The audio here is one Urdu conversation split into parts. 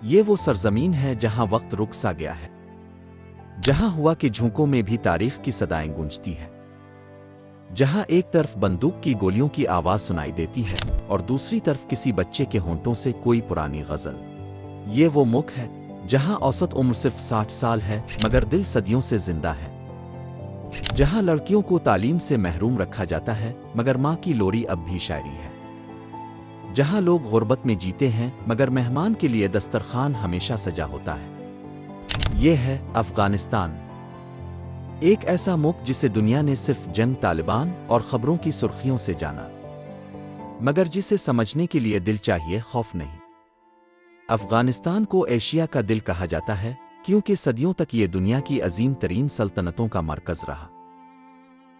یہ وہ سرزمین ہے جہاں وقت رک سا گیا ہے، جہاں ہوا کہ جھونکوں میں بھی تاریخ کی صدائیں گونجتی ہیں، جہاں ایک طرف بندوق کی گولیوں کی آواز سنائی دیتی ہے اور دوسری طرف کسی بچے کے ہونٹوں سے کوئی پرانی غزل۔ یہ وہ ملک ہے جہاں اوسط عمر صرف 60 سال ہے مگر دل صدیوں سے زندہ ہے، جہاں لڑکیوں کو تعلیم سے محروم رکھا جاتا ہے مگر ماں کی لوری اب بھی شاعری ہے، جہاں لوگ غربت میں جیتے ہیں مگر مہمان کے لیے دسترخوان ہمیشہ سجا ہوتا ہے۔ یہ ہے افغانستان، ایک ایسا ملک جسے دنیا نے صرف جنگ، طالبان اور خبروں کی سرخیوں سے جانا، مگر جسے سمجھنے کے لیے دل چاہیے، خوف نہیں۔ افغانستان کو ایشیا کا دل کہا جاتا ہے کیونکہ صدیوں تک یہ دنیا کی عظیم ترین سلطنتوں کا مرکز رہا۔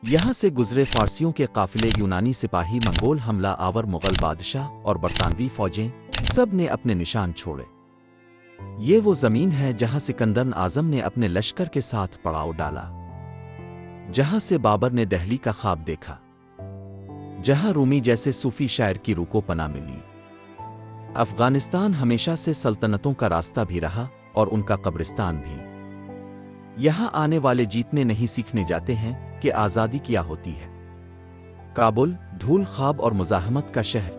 یہاں سے گزرے فارسیوں کے قافلے، یونانی سپاہی، منگول حملہ آور، مغل بادشاہ اور برطانوی فوجیں، سب نے اپنے نشان چھوڑے۔ یہ وہ زمین ہے جہاں سکندر اعظم نے اپنے لشکر کے ساتھ پڑاؤ ڈالا، جہاں سے بابر نے دہلی کا خواب دیکھا، جہاں رومی جیسے صوفی شاعر کی روح کو پناہ ملی۔ افغانستان ہمیشہ سے سلطنتوں کا راستہ بھی رہا اور ان کا قبرستان بھی۔ یہاں آنے والے جیتنے نہیں، سیکھنے جاتے ہیں کہ آزادی کیا ہوتی ہے۔ کابل، دھول، خواب اور مزاحمت کا شہر۔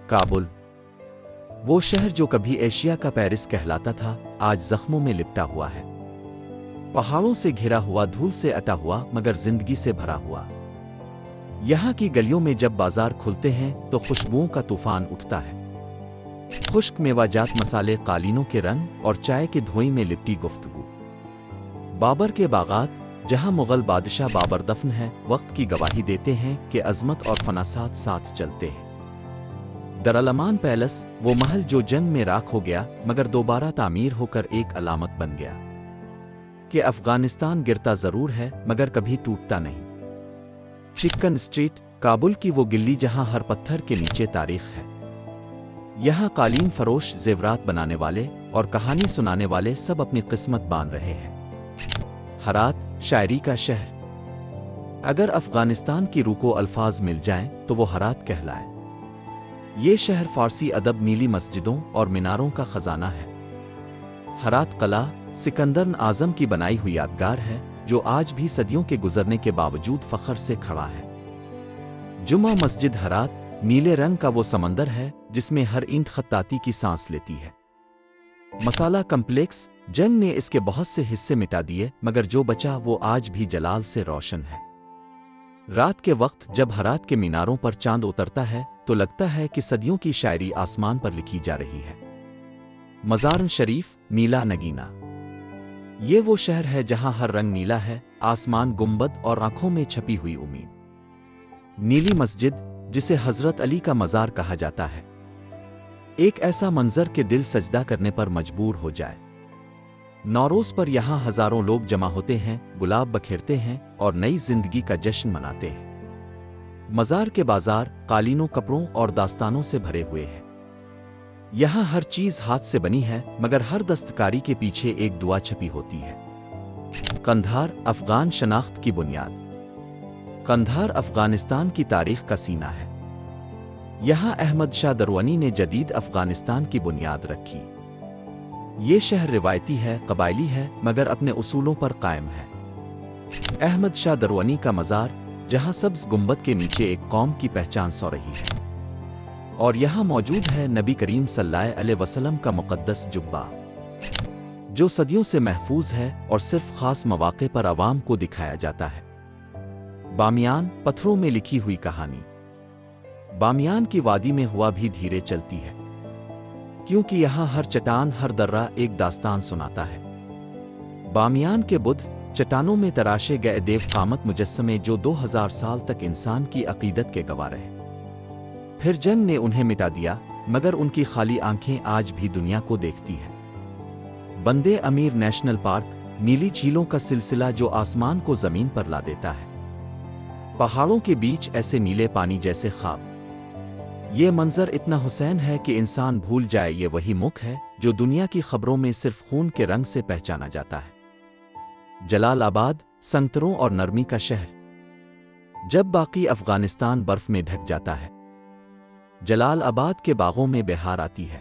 کابل، وہ شہر جو کبھی ایشیا کا پیرس کہلاتا تھا، آج زخموں میں لپٹا ہوا ہے، پہاڑوں سے گھرا ہوا، دھول سے اٹا ہوا مگر زندگی سے بھرا ہوا۔ یہاں کی گلیوں میں جب بازار کھلتے ہیں تو خوشبوؤں کا طوفان اٹھتا ہے، خشک میوہ جات، مسالے، قالینوں کے رنگ اور چائے کے دھوئیں میں لپٹی گفتگو۔ بابر کے باغات، جہاں مغل بادشاہ بابر دفن ہے، وقت کی گواہی دیتے ہیں کہ عظمت اور فناسات ساتھ چلتے ہیں۔ درالامان پیلس، وہ محل جو جنگ میں راکھ ہو گیا مگر دوبارہ تعمیر ہو کر ایک علامت بن گیا کہ افغانستان گرتا ضرور ہے مگر کبھی ٹوٹتا نہیں۔ چکن اسٹریٹ، کابل کی وہ گلی جہاں ہر پتھر کے نیچے تاریخ ہے۔ یہاں قالین فروش، زیورات بنانے والے اور کہانی سنانے والے سب اپنی قسمت باندھ رہے ہیں۔ ہرات، شاعری کا شہر۔ اگر افغانستان کی روح کو الفاظ مل جائیں تو وہ ہرات کہلائے۔ یہ شہر فارسی ادب، نیلی مسجدوں اور میناروں کا خزانہ ہے۔ ہرات قلعہ، سکندر اعظم کی بنائی ہوئی یادگار ہے جو آج بھی صدیوں کے گزرنے کے باوجود فخر سے کھڑا ہے۔ جمعہ مسجد ہرات، نیلے رنگ کا وہ سمندر ہے جس میں ہر اینٹ خطاطی کی سانس لیتی ہے۔ مسالہ کمپلیکس، جنگ نے اس کے بہت سے حصے مٹا دیے مگر جو بچا وہ آج بھی جلال سے روشن ہے۔ رات کے وقت جب ہرات کے میناروں پر چاند اترتا ہے تو لگتا ہے کہ صدیوں کی شاعری آسمان پر لکھی جا رہی ہے۔ مزار شریف، نیلا نگینا، یہ وہ شہر ہے جہاں ہر رنگ نیلا ہے، آسمان، گنبد اور آنکھوں میں چھپی ہوئی امید۔ نیلی مسجد، جسے حضرت علی کا مزار کہا جاتا ہے، ایک ایسا منظر کہ دل سجدہ کرنے پر مجبور ہو جائے۔ نوروز پر یہاں ہزاروں لوگ جمع ہوتے ہیں، گلاب بکھیرتے ہیں اور نئی زندگی کا جشن مناتے ہیں۔ مزار کے بازار قالینوں، کپڑوں اور داستانوں سے بھرے ہوئے ہیں۔ یہاں ہر چیز ہاتھ سے بنی ہے مگر ہر دستکاری کے پیچھے ایک دعا چھپی ہوتی ہے۔ قندھار، افغان شناخت کی بنیاد۔ قندھار افغانستان کی تاریخ کا سینہ ہے۔ یہاں احمد شاہ درونی نے جدید افغانستان کی بنیاد رکھی۔ یہ شہر روایتی ہے، قبائلی ہے مگر اپنے اصولوں پر قائم ہے۔ احمد شاہ درونی کا مزار، جہاں سبز گنبد کے نیچے ایک قوم کی پہچان سو رہی ہے، اور یہاں موجود ہے نبی کریم صلی اللہ علیہ وسلم کا مقدس جبہ جو صدیوں سے محفوظ ہے اور صرف خاص مواقع پر عوام کو دکھایا جاتا ہے۔ بامیان، پتھروں میں لکھی ہوئی کہانی۔ بامیان کی وادی میں ہوا بھی دھیرے چلتی ہے کیونکہ یہاں ہر چٹان، ہر درہ ایک داستان سناتا ہے۔ بامیان کے بدھ، چٹانوں میں تراشے گئے دیو قامت مجسمے جو 2000 سال تک انسان کی عقیدت کے گواہ رہے۔ پھر جنگ نے انہیں مٹا دیا مگر ان کی خالی آنکھیں آج بھی دنیا کو دیکھتی ہیں۔ بندے امیر نیشنل پارک، نیلی جھیلوں کا سلسلہ جو آسمان کو زمین پر لا دیتا ہے، پہاڑوں کے بیچ ایسے نیلے پانی جیسے خواب۔ یہ منظر اتنا حسین ہے کہ انسان بھول جائے یہ وہی ملک ہے جو دنیا کی خبروں میں صرف خون کے رنگ سے پہچانا جاتا ہے۔ جلال آباد، سنگتروں اور نرمی کا شہر۔ جب باقی افغانستان برف میں ڈھک جاتا ہے، جلال آباد کے باغوں میں بہار آتی ہے۔